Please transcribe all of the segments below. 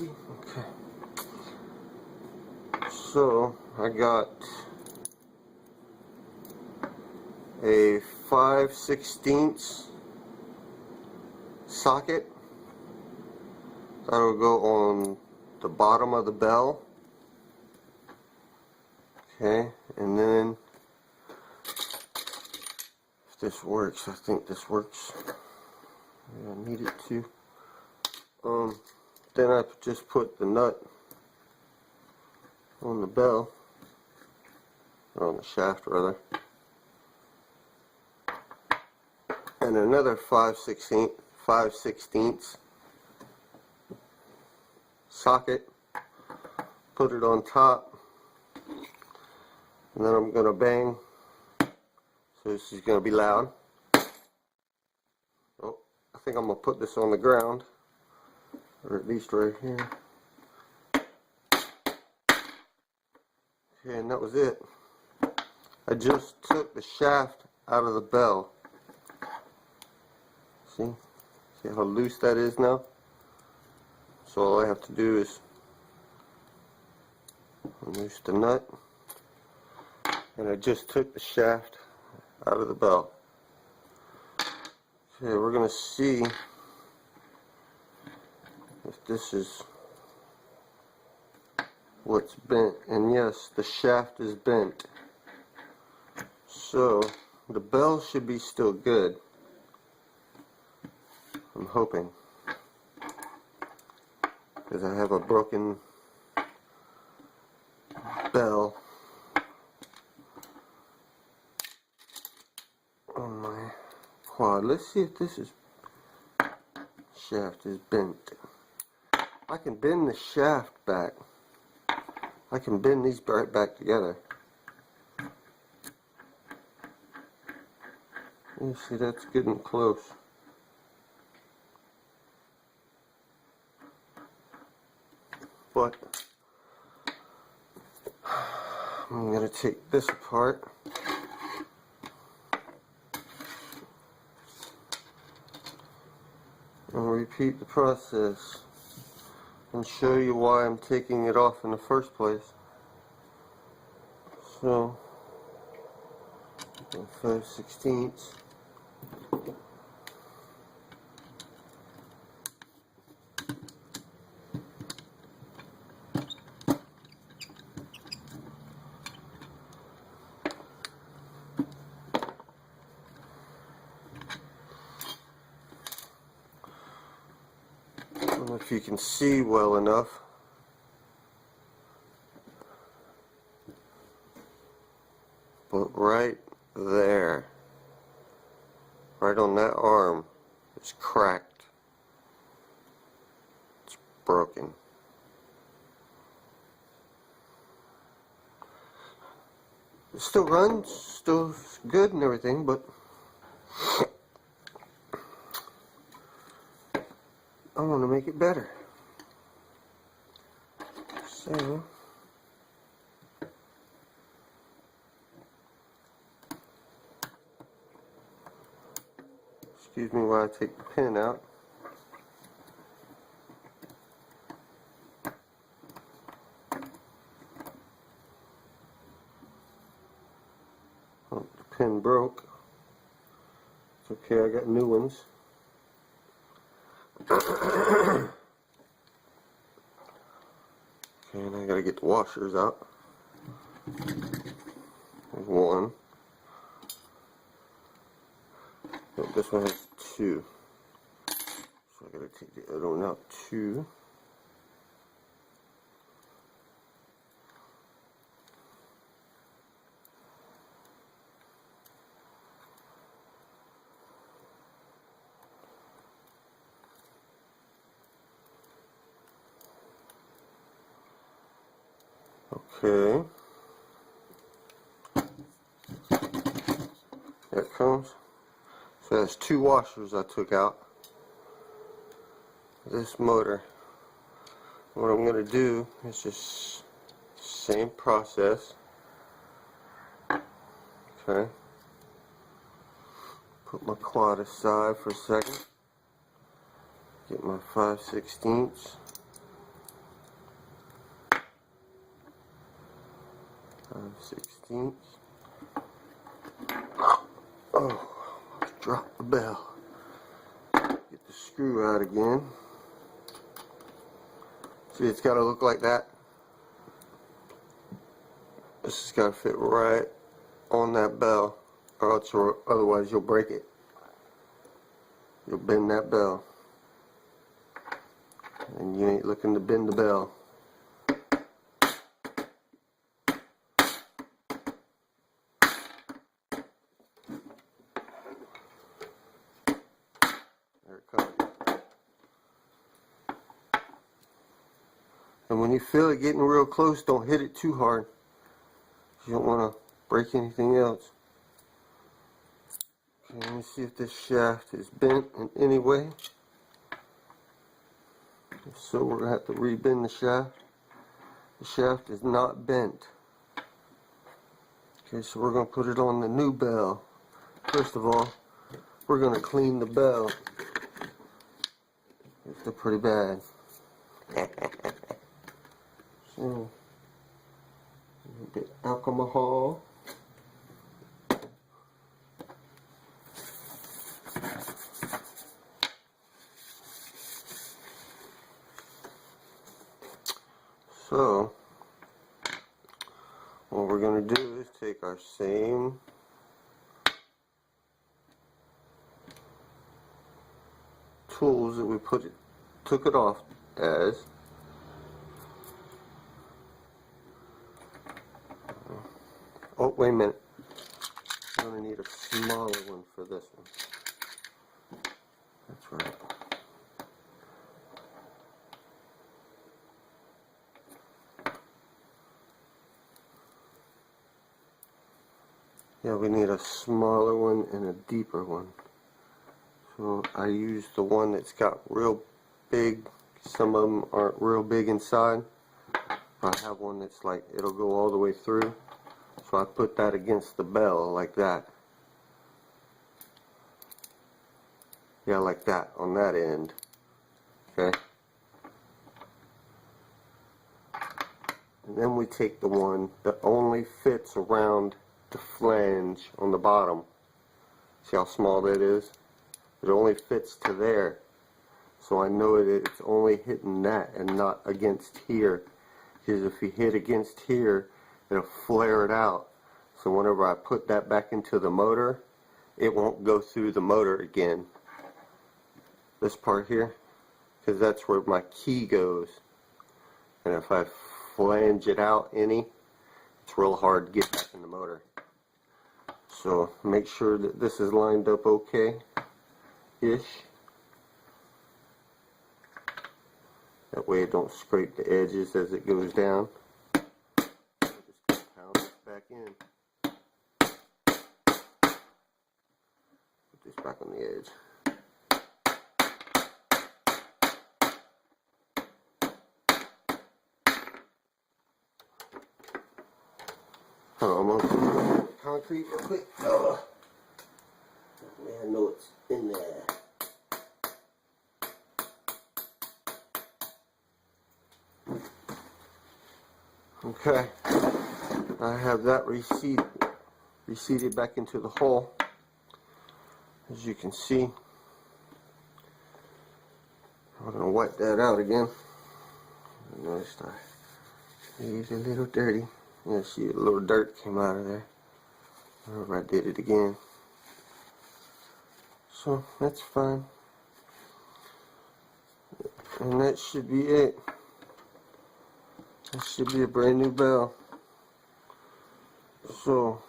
see. Okay. So I got a 5/16 socket that'll go on the bottom of the bell. Okay, and then if this works, I think this works. I need it to. Then I just put the nut on the bell, or on the shaft rather, and another 5/16 socket. Put it on top, and then I'm gonna bang. So this is gonna be loud. Oh, I think I'm gonna put this on the ground, or at least right here. Okay, and that was it. I just took the shaft out of the bell. See how loose that is now? So all I have to do is loose the nut, and I just took the shaft out of the bell. Okay, we're gonna see if this is what's bent, and yes, the shaft is bent. So the bell should be still good, I'm hoping, because I have a broken bell on my quad. Let's see if this shaft is bent. I can bend the shaft back. I can bend these right back together. You see, that's getting close. But I'm going to take this apart. And repeat the process and show you why I'm taking it off in the first place. So 5/16. I don't know if you can see well enough. But right there, right on that arm, it's cracked. It's broken. It still runs, still good and everything, but I want to make it better. So excuse me while I take the pin out. Oh, the pin broke. It's okay, I got new ones. Okay, and I gotta get the washers out. There's one. Oh, this one has two. So I gotta take the other one out too. Okay. There it comes. So that's two washers I took out. This motor. What I'm going to do is just same process. Okay. Put my quad aside for a second. Get my 5/16. 5/16. Oh, drop the bell. Get the screw out again. See, it's got to look like that. This has got to fit right on that bell, or else, otherwise you'll break it. You'll bend that bell, and you ain't looking to bend the bell. There it comes. And when you feel it getting real close, don't hit it too hard. You don't want to break anything else. Okay, let me see if this shaft is bent in any way. If so, we're going to have to rebend the shaft. The shaft is not bent. Okay, so we're going to put it on the new bell. First of all, we're going to clean the bell. It's pretty bad. So, a bit alcohol. So, what we're going to do is take our same tools that we took it off as. Oh, wait a minute. I'm going to need a smaller one for this one. That's right. Yeah, we need a smaller one and a deeper one. So I used the one that's got real big. Some of them aren't real big inside. I have one that's like, it'll go all the way through. So I put that against the bell like that. Yeah, like that on that end. Okay. And then we take the one that only fits around the flange on the bottom. See how small that is? It only fits to there. So I know that it's only hitting that and not against here. Because if you hit against here, it'll flare it out. So whenever I put that back into the motor, it won't go through the motor again. This part here, because that's where my key goes. And if I flange it out any, it's real hard to get back in the motor. So make sure that this is lined up okay-ish. That way it don't scrape the edges as it goes down. Just pound this back in. Put this back on the edge. I'm going to put concrete real quick. Oh, man, I know it's in there. Okay, I have that reseated back into the hole. As you can see, I'm going to wipe that out again. I noticed I made it a little dirty. Yeah, see, a little dirt came out of there. I did it again. So, that's fine. And that should be it. That should be a brand new bell. So,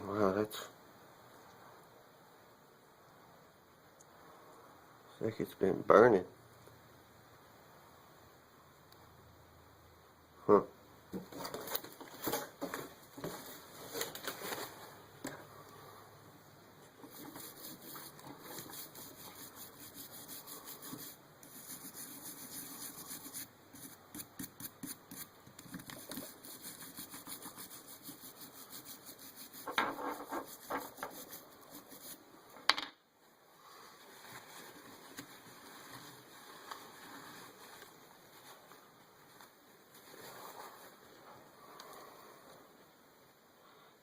wow, that's like it's been burning. Huh.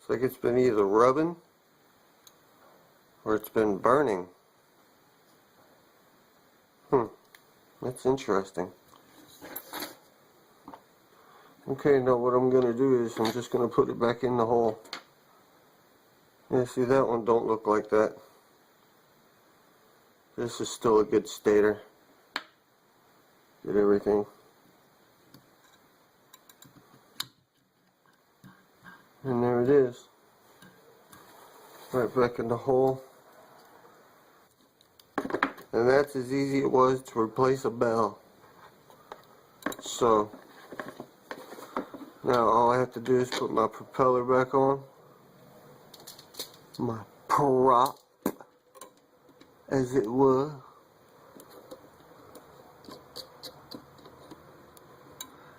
It's like it's been either rubbing or it's been burning. That's interesting. Okay, now what I'm going to do is I'm just going to put it back in the hole. Yeah, see, that one don't look like that. This is still a good stator. Get everything. And there it is. Right back in the hole. And that's as easy it was to replace a bell. So, now all I have to do is put my propeller back on. My prop, as it were.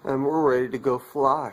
And we're ready to go fly.